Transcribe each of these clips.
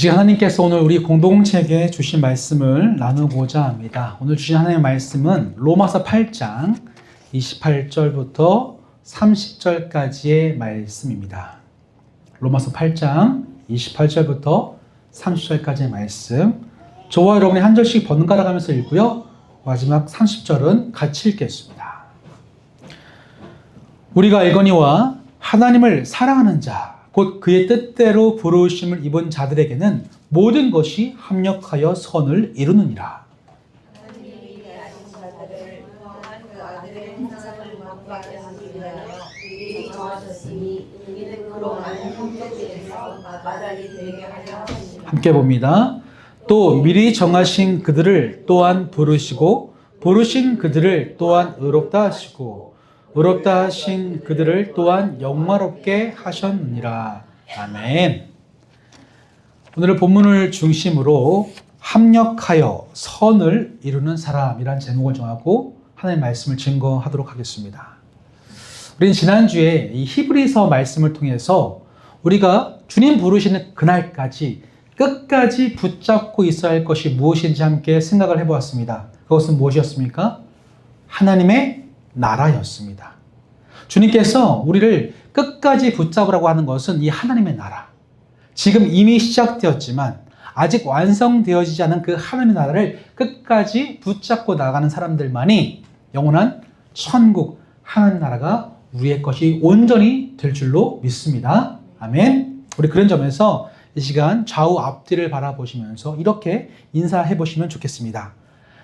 시간 하나님께서 오늘 우리 공동체에게 주신 말씀을 나누고자 합니다. 오늘 주신 하나님의 말씀은 로마서 8장 28절부터 30절까지의 말씀입니다. 로마서 8장 28절부터 30절까지의 말씀. 저와 여러분이 한 절씩 번갈아 가면서 읽고요. 마지막 30절은 같이 읽겠습니다. 우리가 알거니와 하나님을 사랑하는 자, 곧 그의 뜻대로 부르심을 입은 자들에게는 모든 것이 합력하여 선을 이루느니라. 하나님이 아신 자들을 또한 그 아들의 형상을 본받게 하기 위하여 미리 정하셨으니 이는 그로 많은 형제들에서 마다리 되게 하려 하시니라. 함께 봅니다. 또 미리 정하신 그들을 또한 부르시고 부르신 그들을 또한 의롭다 하시고 의롭다 하신 그들을 또한 영화롭게 하셨느니라. 아멘. 오늘 본문을 중심으로 합력하여 선을 이루는 사람이란 제목을 정하고 하나님의 말씀을 증거하도록 하겠습니다. 우리는 지난주에 이 히브리서 말씀을 통해서 우리가 주님 부르시는 그날까지 끝까지 붙잡고 있어야 할 것이 무엇인지 함께 생각을 해보았습니다. 그것은 무엇이었습니까? 하나님의 나라였습니다. 주님께서 우리를 끝까지 붙잡으라고 하는 것은 이 하나님의 나라. 지금 이미 시작되었지만 아직 완성되어지지 않은 그 하나님의 나라를 끝까지 붙잡고 나가는 사람들만이 영원한 천국 하나님 나라가 우리의 것이 온전히 될 줄로 믿습니다. 아멘. 우리 그런 점에서 이 시간 좌우 앞뒤를 바라보시면서 이렇게 인사해 보시면 좋겠습니다.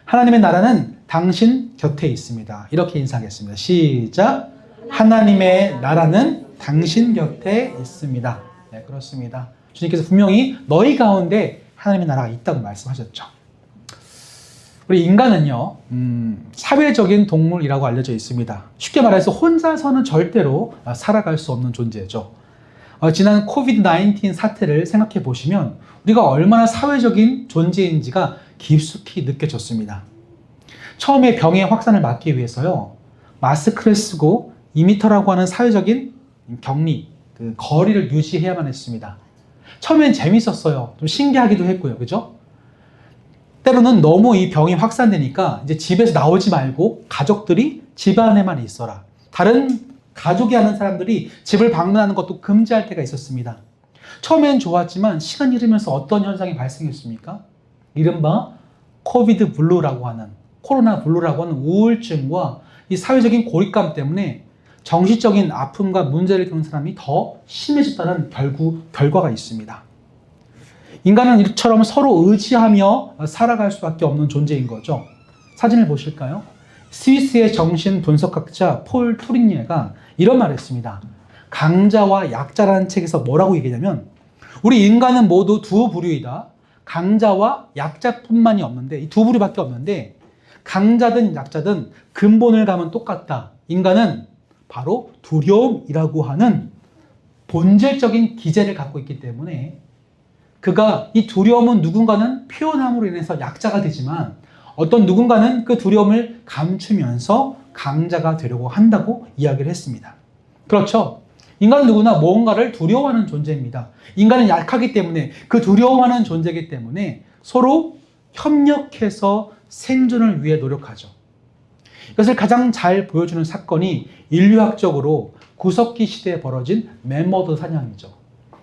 하나님의 나라는 당신 곁에 있습니다. 이렇게 인사하겠습니다. 시작. 하나님의 나라는 당신 곁에 있습니다. 네, 그렇습니다. 주님께서 분명히 너희 가운데 하나님의 나라가 있다고 말씀하셨죠. 우리 인간은요, 사회적인 동물이라고 알려져 있습니다. 쉽게 말해서 혼자서는 절대로 살아갈 수 없는 존재죠. 지난 코비드-19 사태를 생각해 보시면 우리가 얼마나 사회적인 존재인지가 깊숙이 느껴졌습니다. 처음에 병의 확산을 막기 위해서요, 마스크를 쓰고 2m라고 하는 사회적인 격리, 그 거리를 유지해야만 했습니다. 처음엔 재밌었어요. 좀 신기하기도 했고요. 그죠? 때로는 너무 이 병이 확산되니까 이제 집에서 나오지 말고 가족들이 집 안에만 있어라. 다른 가족이 하는 사람들이 집을 방문하는 것도 금지할 때가 있었습니다. 처음엔 좋았지만 시간이 흐르면서 어떤 현상이 발생했습니까? 이른바 코비드 블루라고 하는, 코로나 블루라고 하는 우울증과 이 사회적인 고립감 때문에 정신적인 아픔과 문제를 겪는 사람이 더 심해졌다는 결과가 있습니다. 인간은 이처럼 서로 의지하며 살아갈 수밖에 없는 존재인 거죠. 사진을 보실까요? 스위스의 정신 분석학자 폴 투링예가 이런 말을 했습니다. 강자와 약자라는 책에서 뭐라고 얘기하냐면 우리 인간은 모두 두 부류이다. 강자와 약자뿐만이 없는데 이 두 부류밖에 없는데 강자든 약자든 근본을 가면 똑같다. 인간은 바로 두려움이라고 하는 본질적인 기제를 갖고 있기 때문에 그가 이 두려움은 누군가는 표현함으로 인해서 약자가 되지만 어떤 누군가는 그 두려움을 감추면서 강자가 되려고 한다고 이야기를 했습니다. 그렇죠. 인간은 누구나 뭔가를 두려워하는 존재입니다. 인간은 약하기 때문에 그 두려워하는 존재이기 때문에 서로 협력해서 생존을 위해 노력하죠. 이것을 가장 잘 보여주는 사건이 인류학적으로 구석기 시대에 벌어진 매머드 사냥이죠.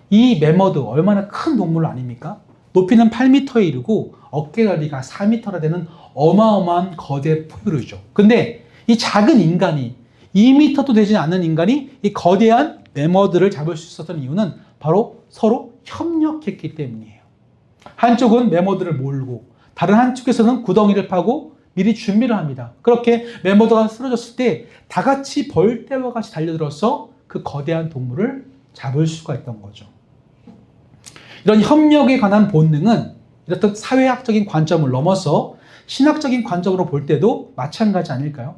이 매머드 얼마나 큰 동물 아닙니까? 높이는 8m에 이르고 어깨 넓이가 4m나 되는 어마어마한 거대 포유류죠. 근데 이 작은 인간이 2m도 되지 않는 인간이 이 거대한 매머드를 잡을 수 있었던 이유는 바로 서로 협력했기 때문이에요. 한쪽은 매머드를 몰고 다른 한쪽에서는 구덩이를 파고 미리 준비를 합니다. 그렇게 매머드가 쓰러졌을 때 다 같이 벌떼와 같이 달려들어서 그 거대한 동물을 잡을 수가 있던 거죠. 이런 협력에 관한 본능은 이렇듯 사회학적인 관점을 넘어서 신학적인 관점으로 볼 때도 마찬가지 아닐까요?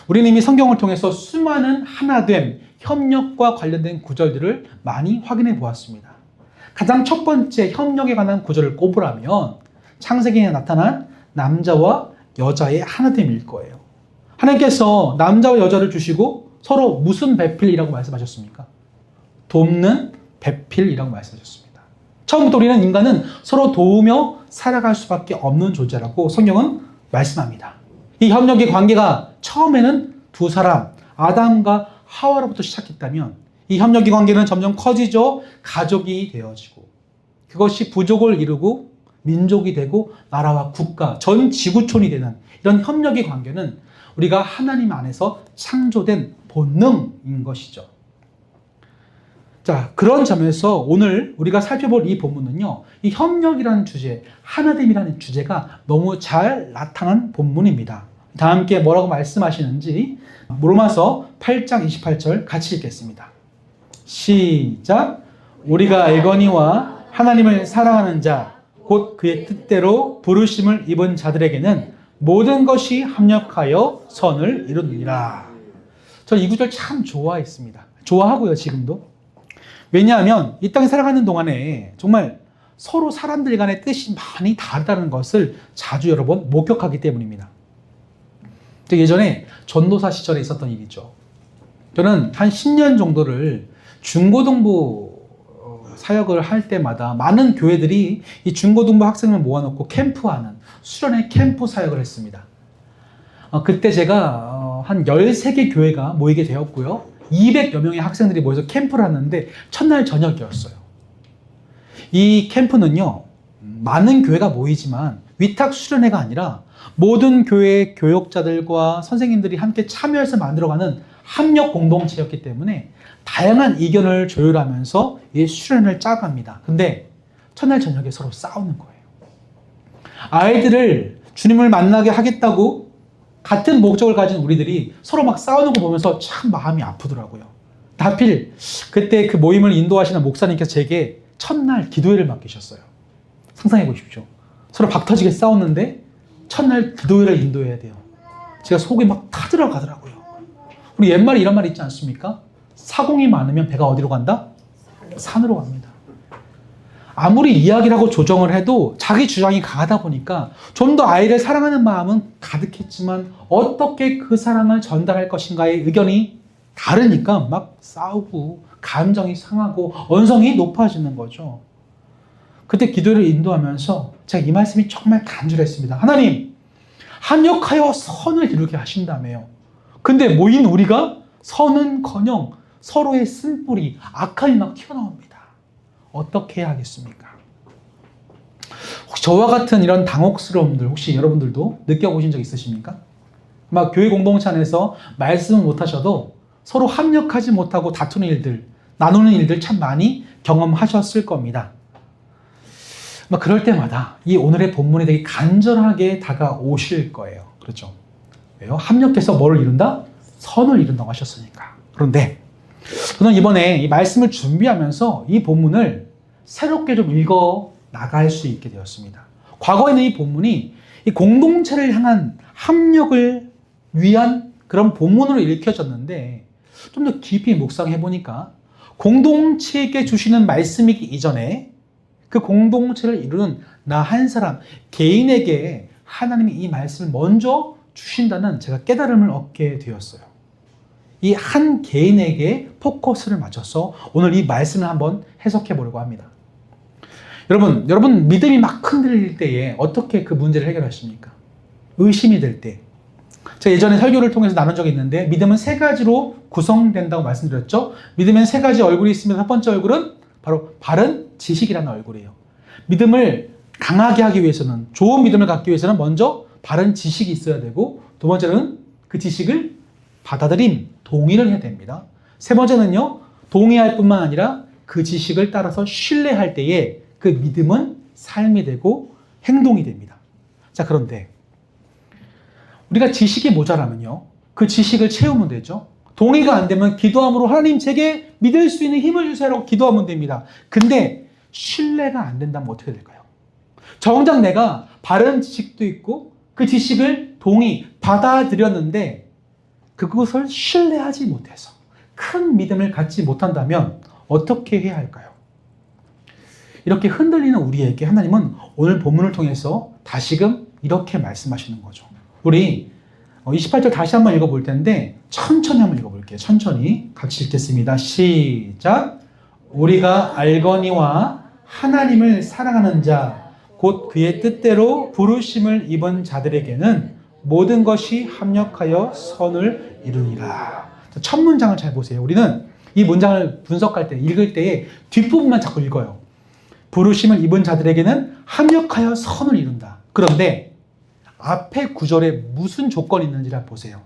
우리는 이미 성경을 통해서 수많은 하나됨, 협력과 관련된 구절들을 많이 확인해 보았습니다. 가장 첫 번째 협력에 관한 구절을 꼽으라면 창세기에 나타난 남자와 여자의 하나됨일 거예요. 하나님께서 남자와 여자를 주시고 서로 무슨 배필이라고 말씀하셨습니까? 돕는 배필이라고 말씀하셨습니다. 처음부터 우리는 인간은 서로 도우며 살아갈 수밖에 없는 존재라고 성경은 말씀합니다. 이 협력의 관계가 처음에는 두 사람, 아담과 하와로부터 시작했다면 이 협력의 관계는 점점 커지죠. 가족이 되어지고 그것이 부족을 이루고 민족이 되고 나라와 국가, 전 지구촌이 되는 이런 협력의 관계는 우리가 하나님 안에서 창조된 본능인 것이죠. 자, 그런 점에서 오늘 우리가 살펴볼 이 본문은요, 이 협력이라는 주제, 하나됨이라는 주제가 너무 잘 나타난 본문입니다. 다 함께 뭐라고 말씀하시는지 로마서 8장 28절 같이 읽겠습니다. 시작. 우리가 알거니와 하나님을 사랑하는 자, 곧 그의 뜻대로 부르심을 입은 자들에게는 모든 것이 합력하여 선을 이루느니라. 저는 이 구절 참 좋아했습니다. 좋아하고요, 지금도. 왜냐하면 이 땅에 살아가는 동안에 정말 서로 사람들 간의 뜻이 많이 다르다는 것을 자주 여러 번 목격하기 때문입니다. 예전에 전도사 시절에 있었던 일이죠. 저는 한 10년 정도를 중고등부 사역을 할 때마다 많은 교회들이 이 중고등부 학생을 모아놓고 캠프하는 수련회 캠프 사역을 했습니다. 그때 제가 한 13개 교회가 모이게 되었고요. 200여 명의 학생들이 모여서 캠프를 하는데 첫날 저녁이었어요. 이 캠프는요, 많은 교회가 모이지만 위탁 수련회가 아니라 모든 교회의 교역자들과 선생님들이 함께 참여해서 만들어가는 합력 공동체였기 때문에 다양한 의견을 조율하면서 이 수련을 짜갑니다. 근데 첫날 저녁에 서로 싸우는 거예요. 아이들을 주님을 만나게 하겠다고 같은 목적을 가진 우리들이 서로 막 싸우는 거 보면서 참 마음이 아프더라고요. 하필 그때 그 모임을 인도하시는 목사님께서 제게 첫날 기도회를 맡기셨어요. 상상해 보십시오. 서로 박터지게 싸웠는데 첫날 기도회를 인도해야 돼요. 제가 속이 막 타들어가더라고요. 우리 옛말에 이런 말이 있지 않습니까? 사공이 많으면 배가 어디로 간다? 산으로 갑니다. 아무리 이야기를 하고 조정을 해도 자기 주장이 강하다 보니까 좀 더 아이를 사랑하는 마음은 가득했지만 어떻게 그 사랑을 전달할 것인가의 의견이 다르니까 막 싸우고 감정이 상하고 언성이 높아지는 거죠. 그때 기도를 인도하면서 제가 이 말씀이 정말 간절했습니다. 하나님, 합력하여 선을 이루게 하신다며요. 근데 모인 우리가 선은커녕 서로의 쓴뿌리, 악함이 막 튀어나옵니다. 어떻게 해야 하겠습니까? 혹시 저와 같은 이런 당혹스러움들 혹시 여러분들도 느껴보신 적 있으십니까? 막 교회 공동체 안에서 말씀을 못하셔도 서로 합력하지 못하고 다투는 일들, 나누는 일들 참 많이 경험하셨을 겁니다. 막 그럴 때마다 이 오늘의 본문이 되게 간절하게 다가오실 거예요. 그렇죠? 왜요? 합력해서 뭐를 이룬다? 선을 이룬다고 하셨으니까. 그런데 저는 이번에 이 말씀을 준비하면서 이 본문을 새롭게 좀 읽어 나갈 수 있게 되었습니다. 과거에는 이 본문이 이 공동체를 향한 합력을 위한 그런 본문으로 읽혀졌는데 좀 더 깊이 묵상해 보니까 공동체에게 주시는 말씀이기 이전에 그 공동체를 이루는 나 한 사람, 개인에게 하나님이 이 말씀을 먼저 주신다는 제가 깨달음을 얻게 되었어요. 이 한 개인에게 포커스를 맞춰서 오늘 이 말씀을 한번 해석해 보려고 합니다. 여러분 믿음이 막 흔들릴 때에 어떻게 그 문제를 해결하십니까? 의심이 될 때. 제가 예전에 설교를 통해서 나눈 적이 있는데 믿음은 세 가지로 구성된다고 말씀드렸죠. 믿음엔 세 가지 얼굴이 있으면 첫 번째 얼굴은 바로 바른 지식이라는 얼굴이에요. 믿음을 강하게 하기 위해서는, 좋은 믿음을 갖기 위해서는 먼저 바른 지식이 있어야 되고, 두 번째는 그 지식을 받아들임, 동의를 해야 됩니다. 세 번째는요, 동의할 뿐만 아니라 그 지식을 따라서 신뢰할 때에 그 믿음은 삶이 되고 행동이 됩니다. 자, 그런데 우리가 지식이 모자라면요, 그 지식을 채우면 되죠. 동의가 안 되면 기도함으로 하나님 제게 믿을 수 있는 힘을 주세요라고 기도하면 됩니다. 근데 신뢰가 안 된다면 어떻게 될까요? 정작 내가 바른 지식도 있고 그 지식을 받아들였는데 그것을 신뢰하지 못해서 큰 믿음을 갖지 못한다면 어떻게 해야 할까요? 이렇게 흔들리는 우리에게 하나님은 오늘 본문을 통해서 다시금 이렇게 말씀하시는 거죠. 우리 28절 다시 한번 읽어볼 텐데 천천히 한번 읽어볼게요. 천천히 같이 읽겠습니다. 시작. 우리가 알거니와 하나님을 사랑하는 자, 곧 그의 뜻대로 부르심을 입은 자들에게는 모든 것이 합력하여 선을 이루니라. 첫 문장을 잘 보세요. 우리는 이 문장을 분석할 때, 읽을 때에 뒷부분만 자꾸 읽어요. 부르심을 입은 자들에게는 합력하여 선을 이룬다. 그런데 앞에 구절에 무슨 조건이 있는지를 보세요.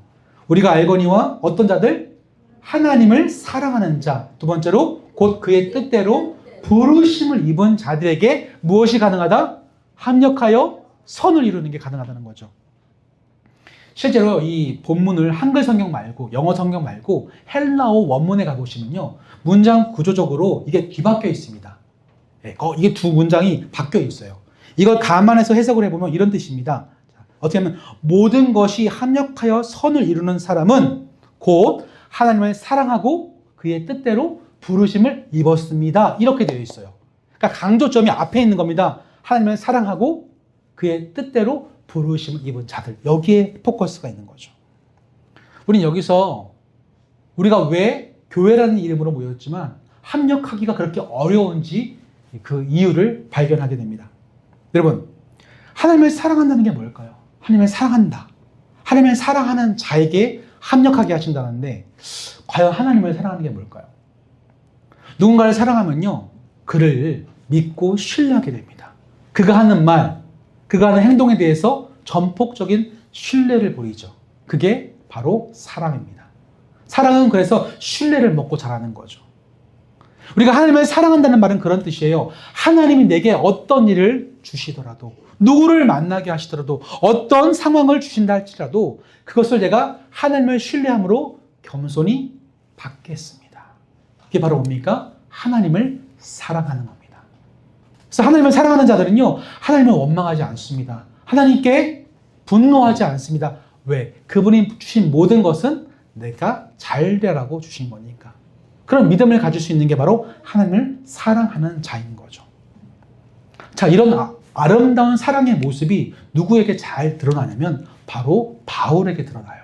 우리가 알거니와 어떤 자들? 하나님을 사랑하는 자. 두 번째로 곧 그의 뜻대로 부르심을 입은 자들에게 무엇이 가능하다? 합력하여 선을 이루는 게 가능하다는 거죠. 실제로 이 본문을 한글 성경 말고 영어 성경 말고 헬라어 원문에 가보시면요. 문장 구조적으로 이게 뒤바뀌어 있습니다. 이게 두 문장이 바뀌어 있어요. 이걸 감안해서 해석을 해보면 이런 뜻입니다. 어떻게 하면 모든 것이 합력하여 선을 이루는 사람은 곧 하나님을 사랑하고 그의 뜻대로 부르심을 입었습니다. 이렇게 되어 있어요. 그러니까 강조점이 앞에 있는 겁니다. 하나님을 사랑하고 그의 뜻대로 부르심을 입은 자들. 여기에 포커스가 있는 거죠. 우리는 여기서 우리가 왜 교회라는 이름으로 모였지만 합력하기가 그렇게 어려운지 그 이유를 발견하게 됩니다. 여러분, 하나님을 사랑한다는 게 뭘까요? 하나님을 사랑한다. 하나님을 사랑하는 자에게 합력하게 하신다는데 과연 하나님을 사랑하는 게 뭘까요? 누군가를 사랑하면요. 그를 믿고 신뢰하게 됩니다. 그가 하는 말, 그가 하는 행동에 대해서 전폭적인 신뢰를 보이죠. 그게 바로 사랑입니다. 사랑은 그래서 신뢰를 먹고 자라는 거죠. 우리가 하나님을 사랑한다는 말은 그런 뜻이에요. 하나님이 내게 어떤 일을 주시더라도, 누구를 만나게 하시더라도, 어떤 상황을 주신다 할지라도 그것을 내가 하나님을 신뢰함으로 겸손히 받겠습니다. 이게 바로 뭡니까? 하나님을 사랑하는 겁니다. 그래서 하나님을 사랑하는 자들은요, 하나님을 원망하지 않습니다. 하나님께 분노하지 않습니다. 왜? 그분이 주신 모든 것은 내가 잘 되라고 주신 거니까. 그런 믿음을 가질 수 있는 게 바로 하나님을 사랑하는 자인 거죠. 자, 이런 아름다운 사랑의 모습이 누구에게 잘 드러나냐면 바로 바울에게 드러나요.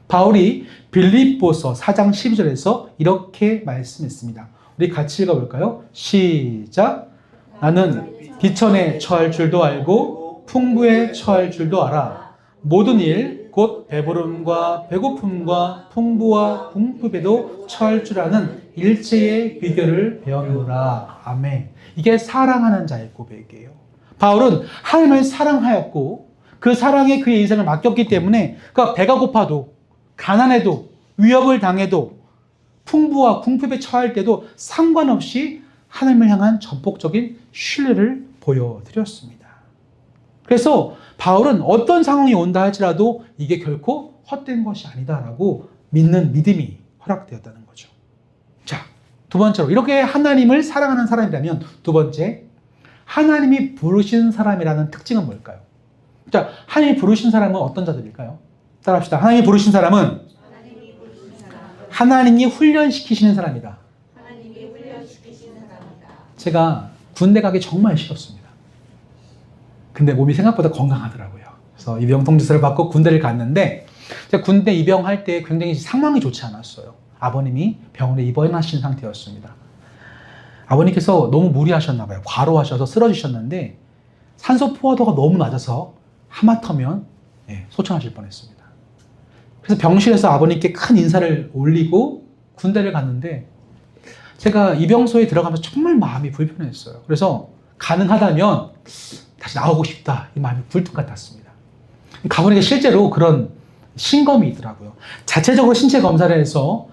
바울이 빌립보서 4장 12절에서 이렇게 말씀했습니다. 우리 같이 읽어볼까요? 시작. 나는 비천에 처할 줄도 알고 풍부에 처할 줄도 알아. 모든 일, 곧 배부름과 배고픔과 풍부와 궁핍에도 처할 줄 아는 일체의 비결을 배웠노라. 아멘. 이게 사랑하는 자의 고백이에요. 바울은 하나님을 사랑하였고 그 사랑에 그의 인생을 맡겼기 때문에 그가 배가 고파도 가난해도 위협을 당해도 풍부와 궁핍에 처할 때도 상관없이 하나님을 향한 전폭적인 신뢰를 보여드렸습니다. 그래서 바울은 어떤 상황이 온다 할지라도 이게 결코 헛된 것이 아니다라고 믿는 믿음이 허락되었다는 거죠. 자, 두 번째로 이렇게 하나님을 사랑하는 사람이라면 두 번째, 하나님이 부르신 사람이라는 특징은 뭘까요? 자, 하나님이 부르신 사람은 어떤 자들일까요? 따라합시다. 하나님이 부르신 사람은 하나님이 훈련시키시는 사람이다. 제가 군대 가기 정말 싫었습니다. 근데 몸이 생각보다 건강하더라고요. 그래서 입영 통지서를 받고 군대를 갔는데 제가 군대 입영할 때 굉장히 상황이 좋지 않았어요. 아버님이 병원에 입원하신 상태였습니다. 아버님께서 너무 무리하셨나 봐요. 과로하셔서 쓰러지셨는데 산소 포화도가 너무 낮아서 하마터면 소천하실 뻔했습니다. 그래서 병실에서 아버님께 큰 인사를 올리고 군대를 갔는데 제가 입영소에 들어가면서 정말 마음이 불편했어요. 그래서 가능하다면 다시 나오고 싶다. 이 마음이 굴뚝 같았습니다. 가보니까 실제로 그런 신검이 있더라고요. 자체적으로 신체 검사를 해서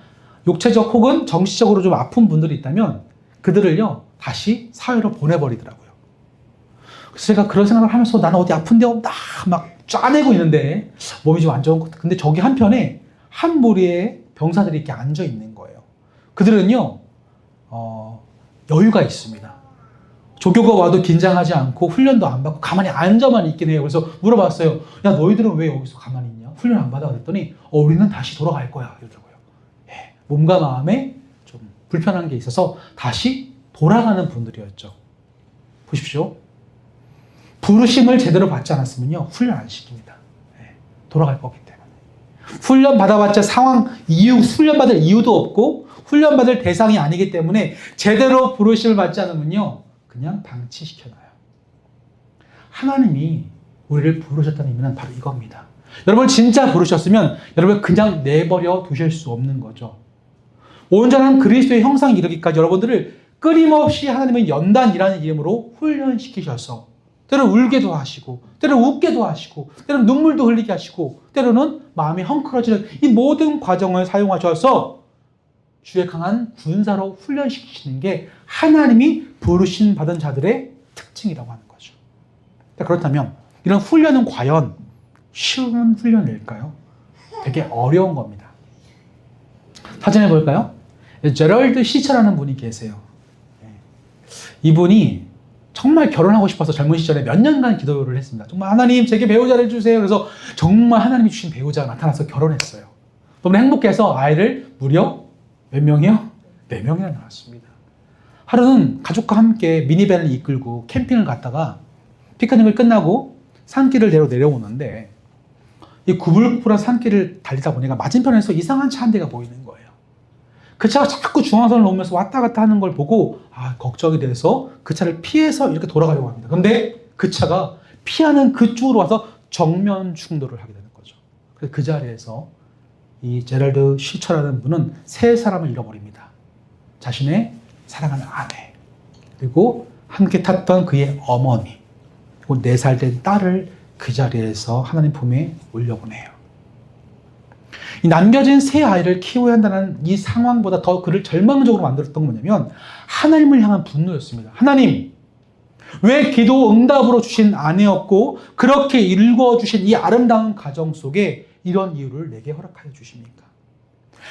육체적 혹은 정신적으로 좀 아픈 분들이 있다면 그들을요 다시 사회로 보내버리더라고요. 그래서 제가 그런 생각을 하면서 나는 어디 아픈 데 없다 막 짜내고 있는데 몸이 좀 안 좋은 것 같아. 근데 저기 한편에 한 무리의 병사들이 이렇게 앉아 있는 거예요. 그들은요 여유가 있습니다. 조교가 와도 긴장하지 않고 훈련도 안 받고 가만히 앉아만 있긴 해요. 그래서 물어봤어요. 야, 너희들은 왜 여기서 가만히 있냐? 훈련 안 받아? 그랬더니 우리는 다시 돌아갈 거야 이러더라고요. 몸과 마음에 좀 불편한 게 있어서 다시 돌아가는 분들이었죠. 보십시오. 부르심을 제대로 받지 않았으면요 훈련 안 시킵니다. 돌아갈 거기 때문에. 훈련 받아봤자 훈련 받을 이유도 없고 훈련 받을 대상이 아니기 때문에 제대로 부르심을 받지 않으면요 그냥 방치시켜놔요. 하나님이 우리를 부르셨다는 의미는 바로 이겁니다. 여러분 진짜 부르셨으면 여러분 그냥 내버려 두실 수 없는 거죠. 온전한 그리스도의 형상에 이르기까지 여러분들을 끊임없이 하나님은 연단이라는 이름으로 훈련시키셔서 때로는 울게도 하시고 때로는 웃게도 하시고 때로는 눈물도 흘리게 하시고 때로는 마음이 헝클어지는 이 모든 과정을 사용하셔서 주의 강한 군사로 훈련시키시는 게 하나님이 부르신 받은 자들의 특징이라고 하는 거죠. 그렇다면 이런 훈련은 과연 쉬운 훈련일까요? 되게 어려운 겁니다. 사진해 볼까요? 제럴드 시처라는 분이 계세요. 이분이 정말 결혼하고 싶어서 젊은 시절에 몇 년간 기도를 했습니다. 정말 하나님 제게 배우자를 주세요. 그래서 정말 하나님이 주신 배우자가 나타나서 결혼했어요. 너무 행복해서 아이를 무려 몇 명이요? 4명이나 낳았습니다. 하루는 가족과 함께 미니밴을 이끌고 캠핑을 갔다가 피크닉을 끝나고 산길을 내려오는데 이 구불구불한 산길을 달리다 보니까 맞은편에서 이상한 차 한 대가 보이는 거예요. 그 차가 자꾸 중앙선을 넘으면서 왔다 갔다 하는 걸 보고 걱정이 돼서 그 차를 피해서 이렇게 돌아가려고 합니다. 근데 그 차가 피하는 그쪽으로 와서 정면 충돌을 하게 되는 거죠. 그래서 그 자리에서 이 제럴드 시처라는 분은 3사람을 잃어버립니다. 자신의 사랑하는 아내, 그리고 함께 탔던 그의 어머니, 그리고 4살 된 딸을 그 자리에서 하나님 품에 올려보내요. 이 남겨진 3아이를 키워야 한다는 이 상황보다 더 그를 절망적으로 만들었던 건 뭐냐면 하나님을 향한 분노였습니다. 하나님, 왜 기도 응답으로 주신 아내였고 그렇게 읽어주신 이 아름다운 가정 속에 이런 이유를 내게 허락하여 주십니까?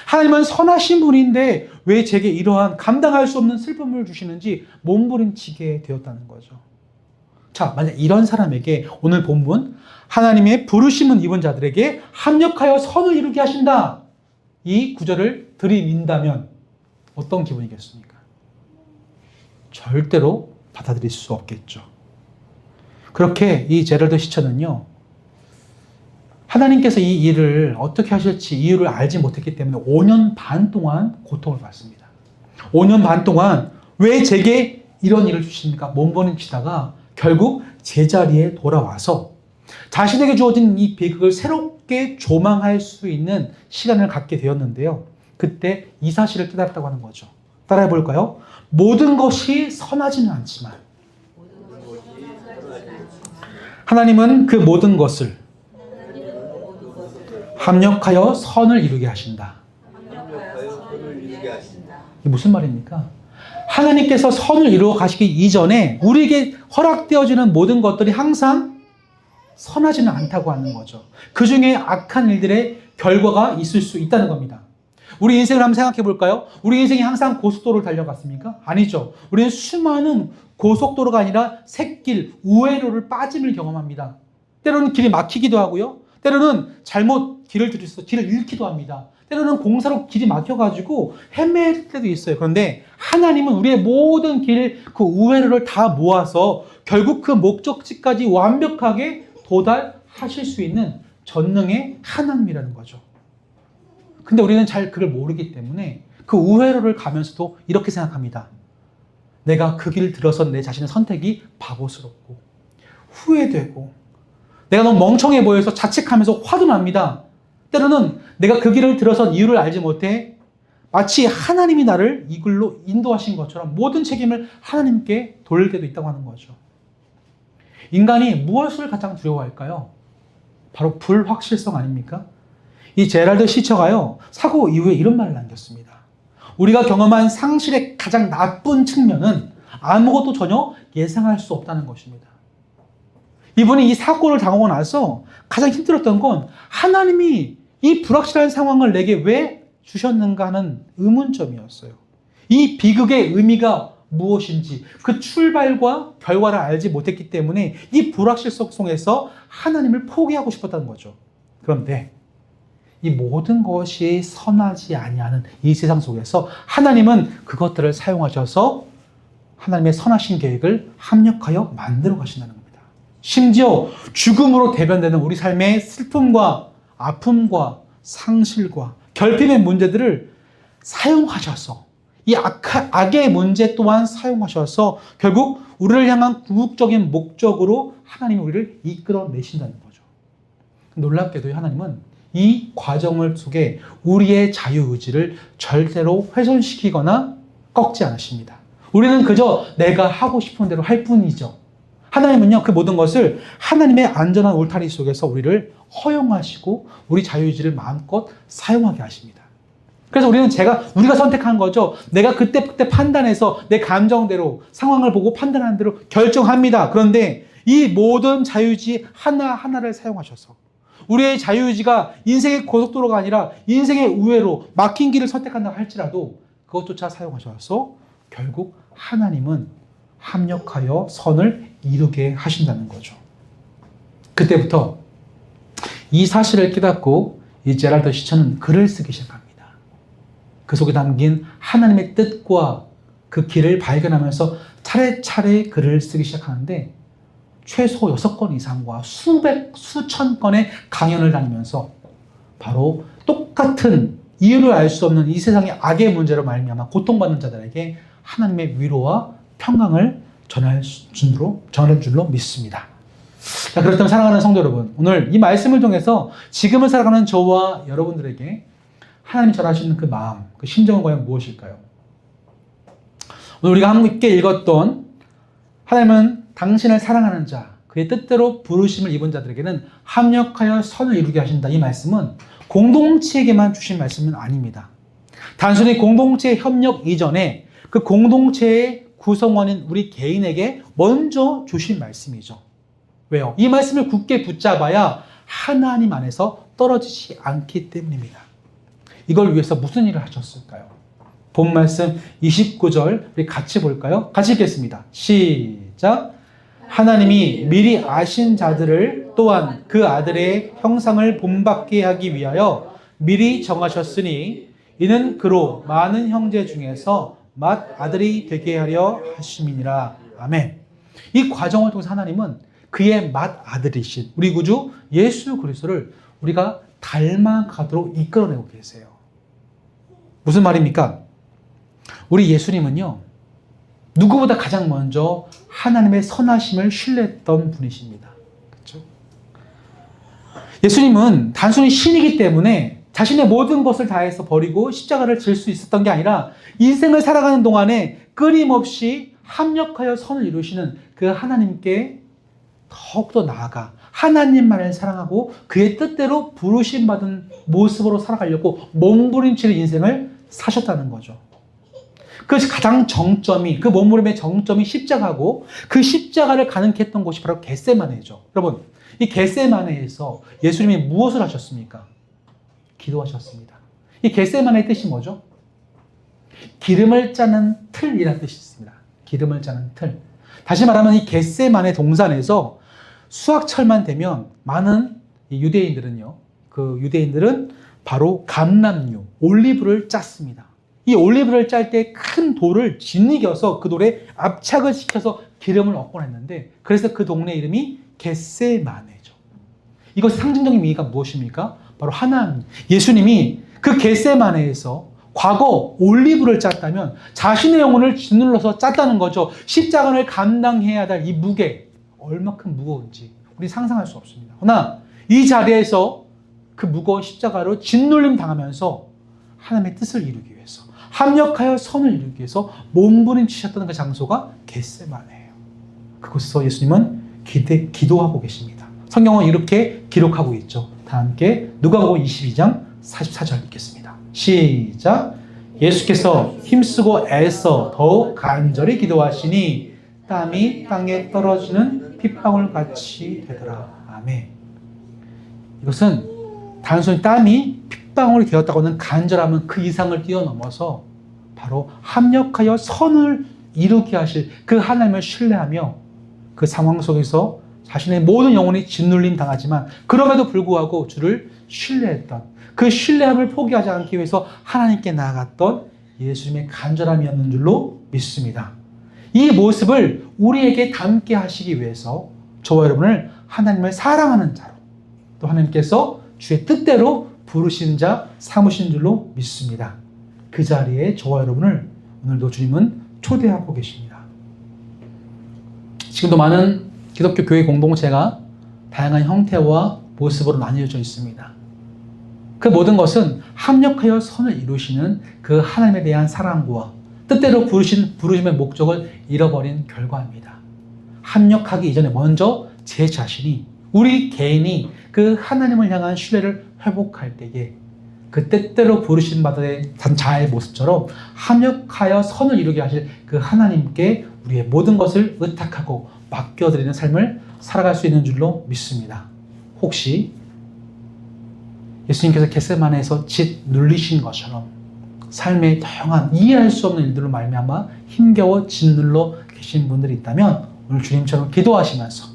하나님은 선하신 분인데 왜 제게 이러한 감당할 수 없는 슬픔을 주시는지 몸부림치게 되었다는 거죠. 자, 만약 이런 사람에게 오늘 본문 하나님의 부르심은 입은 자들에게 합력하여 선을 이루게 하신다, 이 구절을 들이민다면 어떤 기분이겠습니까? 절대로 받아들일 수 없겠죠. 그렇게 이 제럴드 시처는요, 하나님께서 이 일을 어떻게 하실지 이유를 알지 못했기 때문에 5년 반 동안 고통을 받습니다. 5년 반 동안 왜 제게 이런 일을 주십니까? 몸부림치다가 결국 제자리에 돌아와서 자신에게 주어진 이 비극을 새롭게 조망할 수 있는 시간을 갖게 되었는데요. 그때 이 사실을 깨달았다고 하는 거죠. 따라해 볼까요? 모든 것이 선하지는 않지만 하나님은 그 모든 것을 합력하여 선을 이루게 하신다. 이게 무슨 말입니까? 하나님께서 선을 이루어 가시기 이전에 우리에게 허락되어지는 모든 것들이 항상 선하지는 않다고 하는 거죠. 그 중에 악한 일들의 결과가 있을 수 있다는 겁니다. 우리 인생을 한번 생각해 볼까요? 우리 인생이 항상 고속도로를 달려갔습니까? 아니죠. 우리는 수많은 고속도로가 아니라 샛길, 우회로를 빠짐을 경험합니다. 때로는 길이 막히기도 하고요. 때로는 잘못 길을 들여서 길을 잃기도 합니다. 때로는 공사로 길이 막혀가지고 헤맬 때도 있어요. 그런데 하나님은 우리의 모든 길, 그 우회로를 다 모아서 결국 그 목적지까지 완벽하게 도달하실 수 있는 전능의 하나님이라는 거죠. 근데 우리는 잘 그걸 모르기 때문에 그 우회로를 가면서도 이렇게 생각합니다. 내가 그 길을 들어선 내 자신의 선택이 바보스럽고 후회되고 내가 너무 멍청해 보여서 자책하면서 화도 납니다. 때로는 내가 그 길을 들어선 이유를 알지 못해 마치 하나님이 나를 이 길로 인도하신 것처럼 모든 책임을 하나님께 돌릴 때도 있다고 하는 거죠. 인간이 무엇을 가장 두려워할까요? 바로 불확실성 아닙니까? 이 제럴드 시처가요, 사고 이후에 이런 말을 남겼습니다. 우리가 경험한 상실의 가장 나쁜 측면은 아무것도 전혀 예상할 수 없다는 것입니다. 이분이 이 사고를 당하고 나서 가장 힘들었던 건 하나님이 이 불확실한 상황을 내게 왜 주셨는가 하는 의문점이었어요. 이 비극의 의미가 무엇인지 그 출발과 결과를 알지 못했기 때문에 이 불확실성 속에서 하나님을 포기하고 싶었다는 거죠. 그런데 이 모든 것이 선하지 아니하는 이 세상 속에서 하나님은 그것들을 사용하셔서 하나님의 선하신 계획을 합력하여 만들어 가신다는 겁니다. 심지어 죽음으로 대변되는 우리 삶의 슬픔과 아픔과 상실과 결핍의 문제들을 사용하셔서 이 악의 문제 또한 사용하셔서 결국 우리를 향한 궁극적인 목적으로 하나님이 우리를 이끌어내신다는 거죠. 놀랍게도 하나님은 이 과정을 속에 우리의 자유의지를 절대로 훼손시키거나 꺾지 않으십니다. 우리는 그저 내가 하고 싶은 대로 할 뿐이죠. 하나님은요, 그 모든 것을 하나님의 안전한 울타리 속에서 우리를 허용하시고 우리 자유의지를 마음껏 사용하게 하십니다. 그래서 우리가 선택한 거죠. 내가 그때 판단해서 내 감정대로 상황을 보고 판단하는 대로 결정합니다. 그런데 이 모든 자유의지 하나하나를 사용하셔서 우리의 자유의지가 인생의 고속도로가 아니라 인생의 우회로 막힌 길을 선택한다 할지라도 그것조차 사용하셔서 결국 하나님은 합력하여 선을 이루게 하신다는 거죠. 그때부터 이 사실을 깨닫고 이 제랄드 시처는 글을 쓰기 시작합니다. 그 속에 담긴 하나님의 뜻과 그 길을 발견하면서 차례차례 글을 쓰기 시작하는데 최소 6권 이상과 수천 건의 강연을 다니면서 바로 똑같은 이유를 알 수 없는 이 세상의 악의 문제로 말미암아 고통받는 자들에게 하나님의 위로와 평강을 전할 줄로 믿습니다. 자, 그렇다면 사랑하는 성도 여러분, 오늘 이 말씀을 통해서 지금을 살아가는 저와 여러분들에게 하나님이 전하시는 그 마음, 그 심정은 과연 무엇일까요? 오늘 우리가 함께 읽었던 하나님은 당신을 사랑하는 자, 그의 뜻대로 부르심을 입은 자들에게는 합력하여 선을 이루게 하신다. 이 말씀은 공동체에게만 주신 말씀은 아닙니다. 단순히 공동체 협력 이전에 그 공동체의 구성원인 우리 개인에게 먼저 주신 말씀이죠. 왜요? 이 말씀을 굳게 붙잡아야 하나님 안에서 떨어지지 않기 때문입니다. 이걸 위해서 무슨 일을 하셨을까요? 본 말씀 29절 우리 같이 볼까요? 같이 읽겠습니다. 시작. 하나님이 미리 아신 자들을 또한 그 아들의 형상을 본받게 하기 위하여 미리 정하셨으니 이는 그로 많은 형제 중에서 맏아들이 되게 하려 하심이니라. 아멘. 이 과정을 통해서 하나님은 그의 맏아들이신 우리 구주 예수 그리스도를 우리가 닮아가도록 이끌어내고 계세요. 무슨 말입니까? 우리 예수님은요, 누구보다 가장 먼저 하나님의 선하심을 신뢰했던 분이십니다. 그렇죠? 예수님은 단순히 신이기 때문에 자신의 모든 것을 다해서 버리고 십자가를 질 수 있었던 게 아니라 인생을 살아가는 동안에 끊임없이 합력하여 선을 이루시는 그 하나님께 더욱더 나아가 하나님만을 사랑하고 그의 뜻대로 부르심받은 모습으로 살아가려고 몸부림치는 인생을 사셨다는 거죠. 그 가장 정점이, 그 몸부림의 정점이 십자가고 그 십자가를 가능케 했던 곳이 바로 겟세마네죠. 여러분, 이 겟세마네에서 예수님이 무엇을 하셨습니까? 기도하셨습니다. 이 겟세마네의 뜻이 뭐죠? 기름을 짜는 틀이라는 뜻이 있습니다. 기름을 짜는 틀. 다시 말하면 이 겟세마네 동산에서 수학철만 되면 많은 유대인들은 바로 감람류, 올리브를 짰습니다. 이 올리브를 짤 때 큰 돌을 짓이겨서 그 돌에 압착을 시켜서 기름을 얻곤 했는데 그래서 그 동네 이름이 겟세마네죠. 이것 상징적인 의미가 무엇입니까? 바로 하나님, 예수님이 그 겟세마네에서 과거 올리브를 짰다면 자신의 영혼을 짓눌러서 짰다는 거죠. 십자가를 감당해야 될 이 무게, 얼마큼 무거운지 우리 상상할 수 없습니다. 그러나 이 자리에서 그 무거운 십자가로 짓눌림 당하면서 하나님의 뜻을 이루기 위해서 합력하여 선을 이루기 위해서 몸부림치셨던 그 장소가 겟세마네예요. 그곳에서 예수님은 기도하고 계십니다. 성경은 이렇게 기록하고 있죠. 다 함께 누가복음 22장 44절 읽겠습니다. 시작. 예수께서 힘쓰고 애써 더욱 간절히 기도하시니 땀이 땅에 떨어지는 핏방울 같이 되더라. 아멘. 이것은 단순히 땀이 핏방울이 되었다고 하는 간절함은 그 이상을 뛰어넘어서 바로 합력하여 선을 이루게 하실 그 하나님을 신뢰하며 그 상황 속에서 자신의 모든 영혼이 짓눌림 당하지만 그럼에도 불구하고 주를 신뢰했던 그 신뢰함을 포기하지 않기 위해서 하나님께 나아갔던 예수님의 간절함이었는 줄로 믿습니다. 이 모습을 우리에게 담게 하시기 위해서 저와 여러분을 하나님을 사랑하는 자로 또 하나님께서 주의 뜻대로 부르신 자 삼으신 줄로 믿습니다. 그 자리에 저와 여러분을 오늘도 주님은 초대하고 계십니다. 지금도 많은 기독교 교회 공동체가 다양한 형태와 모습으로 나뉘어져 있습니다. 그 모든 것은 합력하여 선을 이루시는 그 하나님에 대한 사랑과 뜻대로 부르심의 목적을 잃어버린 결과입니다. 합력하기 이전에 먼저 제 자신이, 우리 개인이 그 하나님을 향한 신뢰를 회복할 때에 그 뜻대로 부르심 받은 자의 모습처럼 합력하여 선을 이루게 하실 그 하나님께 우리의 모든 것을 의탁하고 맡겨드리는 삶을 살아갈 수 있는 줄로 믿습니다. 혹시 예수님께서 겟세마네에서 짓 눌리신 것처럼 삶의 다양한 이해할 수 없는 일들로 말미암아 힘겨워 짓눌러 계신 분들이 있다면 오늘 주님처럼 기도하시면서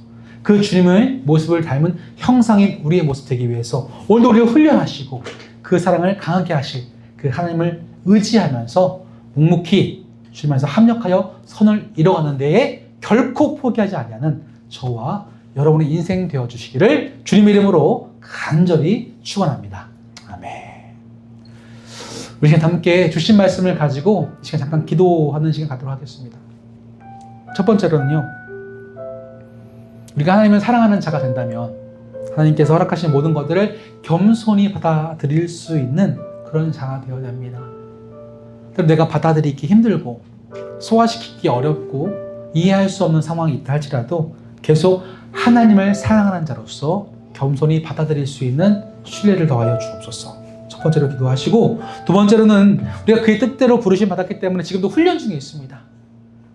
그 주님의 모습을 닮은 형상인 우리의 모습 되기 위해서 오늘도 우리를 훈련하시고 그 사랑을 강하게 하실 그 하나님을 의지하면서 묵묵히 주님 안에서 합력하여 선을 이뤄가는 데에 결코 포기하지 아니하는 저와 여러분의 인생 되어주시기를 주님의 이름으로 간절히 축원합니다. 아멘. 우리 시간 함께 주신 말씀을 가지고 이 시간 잠깐 기도하는 시간 갖도록 하겠습니다. 첫 번째로는요, 우리가 하나님을 사랑하는 자가 된다면 하나님께서 허락하신 모든 것들을 겸손히 받아들일 수 있는 그런 자가 되어야 합니다. 내가 받아들이기 힘들고 소화시키기 어렵고 이해할 수 없는 상황이 있다 할지라도 계속 하나님을 사랑하는 자로서 겸손히 받아들일 수 있는 신뢰를 더하여 주옵소서. 첫 번째로 기도하시고, 두 번째로는 우리가 그의 뜻대로 부르심 받았기 때문에 지금도 훈련 중에 있습니다.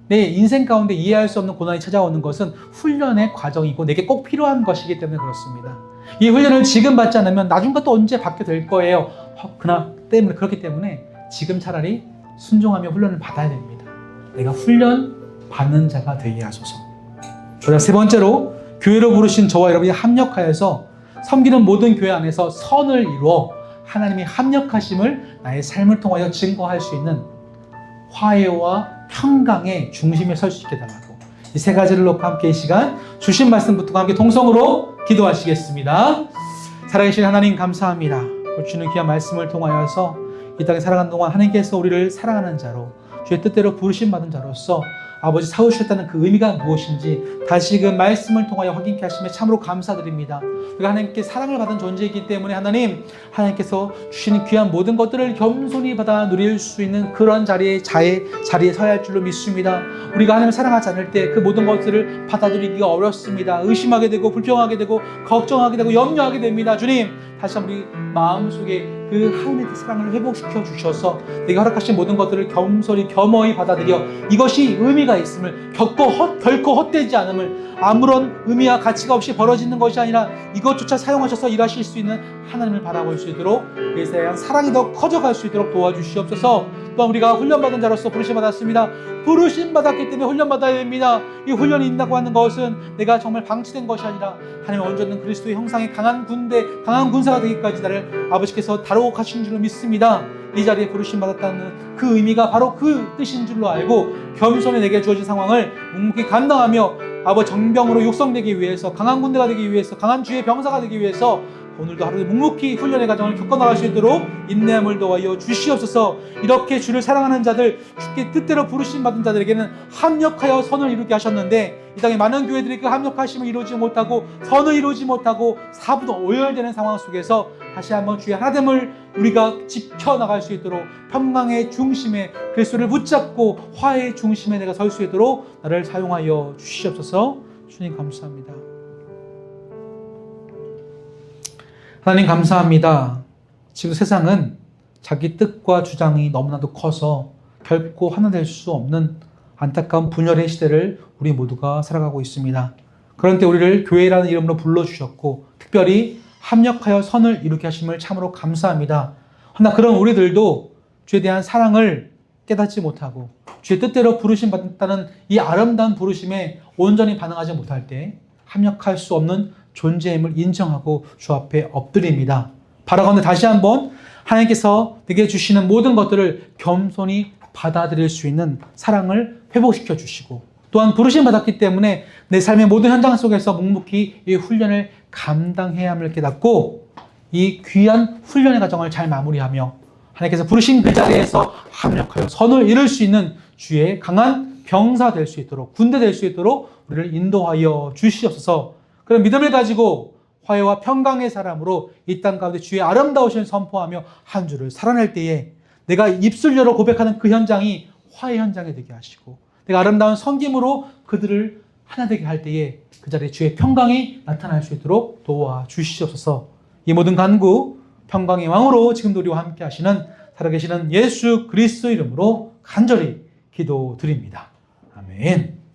내 인생 가운데 이해할 수 없는 고난이 찾아오는 것은 훈련의 과정이고 내게 꼭 필요한 것이기 때문에 그렇습니다. 이 훈련을 지금 받지 않으면 나중에 또 언제 받게 될 거예요. 그렇기 때문에 지금 차라리 순종하며 훈련을 받아야 됩니다. 내가 훈련 받는 자가 되게 하소서. 그리고 세 번째로 교회로 부르신 저와 여러분이 합력하여서 섬기는 모든 교회 안에서 선을 이루어 하나님이 합력하심을 나의 삶을 통하여 증거할 수 있는 화해와 평강의 중심에 설 수 있게 달라고, 이 세 가지를 놓고 함께 이 시간 주신 말씀부터 함께 동성으로 기도하시겠습니다. 살아계신 하나님 감사합니다. 주는 귀한 말씀을 통하여서 이 땅에 살아가는 동안 하나님께서 우리를 사랑하는 자로, 주의 뜻대로 부르심 받은 자로서 아버지 사오셨다는 그 의미가 무엇인지 다시금 말씀을 통하여 확인케 하심에 참으로 감사드립니다. 우리가 하나님께 사랑을 받은 존재이기 때문에 하나님께서 주시는 귀한 모든 것들을 겸손히 받아 누릴 수 있는 그런 자리에 서야 할 줄로 믿습니다. 우리가 하나님을 사랑하지 않을 때 그 모든 것들을 받아들이기가 어렵습니다. 의심하게 되고 불평하게 되고 걱정하게 되고 염려하게 됩니다. 주님, 다시 한번 우리 마음속에 그 하나님의 사랑을 회복시켜 주셔서 내가 허락하신 모든 것들을 겸허히 받아들여 이것이 의미가 있음을, 결코 헛되지 않음을, 아무런 의미와 가치가 없이 벌어지는 것이 아니라 이것조차 사용하셔서 일하실 수 있는 하나님을 바라볼 수 있도록, 그에 대한 사랑이 더 커져갈 수 있도록 도와주시옵소서. 또한 우리가 훈련받은 자로서 부르심 받았습니다. 부르심 받았기 때문에 훈련받아야 됩니다. 이 훈련이 있다고 하는 것은 내가 정말 방치된 것이 아니라 하나님의 온전한 그리스도의 형상의 강한 군사가 되기까지 나를 아버지께서 다루고 가신 줄로 믿습니다. 이 자리에 부르심 받았다는 그 의미가 바로 그 뜻인 줄로 알고 겸손히 내게 주어진 상황을 묵묵히 감당하며 아버지 정병으로 육성되기 위해서, 강한 군대가 되기 위해서, 강한 주의 병사가 되기 위해서 오늘도 하루 묵묵히 훈련의 과정을 겪어나갈 수 있도록 인내함을 더하여 주시옵소서. 이렇게 주를 사랑하는 자들, 주께 뜻대로 부르심 받은 자들에게는 합력하여 선을 이루게 하셨는데 이 땅에 많은 교회들이 그 합력하심을 이루지 못하고 선을 이루지 못하고 사부도 오열되는 상황 속에서 다시 한번 주의 하나됨을 우리가 지켜나갈 수 있도록 평강의 중심에 그리스도를 붙잡고 화해의 중심에 내가 설 수 있도록 나를 사용하여 주시옵소서. 주님 감사합니다. 하나님 감사합니다. 지금 세상은 자기 뜻과 주장이 너무나도 커서 결코 하나 될 수 없는 안타까운 분열의 시대를 우리 모두가 살아가고 있습니다. 그런데 우리를 교회라는 이름으로 불러주셨고 특별히 합력하여 선을 이루게 하심을 참으로 감사합니다. 그러나 그런 우리들도 주에 대한 사랑을 깨닫지 못하고 주의 뜻대로 부르심 받았다는 이 아름다운 부르심에 온전히 반응하지 못할 때 합력할 수 없는 존재임을 인정하고 주 앞에 엎드립니다. 바라건대 다시 한번 하나님께서 내게 주시는 모든 것들을 겸손히 받아들일 수 있는 사랑을 회복시켜 주시고 또한 부르심 받았기 때문에 내 삶의 모든 현장 속에서 묵묵히 이 훈련을 감당해야 함을 깨닫고 이 귀한 훈련의 과정을 잘 마무리하며 하나님께서 부르신 그 자리에서 합력하여 선을 이룰 수 있는 주의 강한 병사 될 수 있도록, 군대 될 수 있도록 우리를 인도하여 주시옵소서. 그런 믿음을 가지고 화해와 평강의 사람으로 이 땅 가운데 주의 아름다우신 선포하며 한 주를 살아낼 때에 내가 입술 열어 고백하는 그 현장이 화해 현장이 되게 하시고, 내가 아름다운 섬김으로 그들을 하나 되게 할 때에 그 자리에 주의 평강이 나타날 수 있도록 도와주시옵소서. 이 모든 간구 평강의 왕으로 지금도 우리와 함께 하시는 살아계시는 예수 그리스도 이름으로 간절히 기도드립니다. 아멘.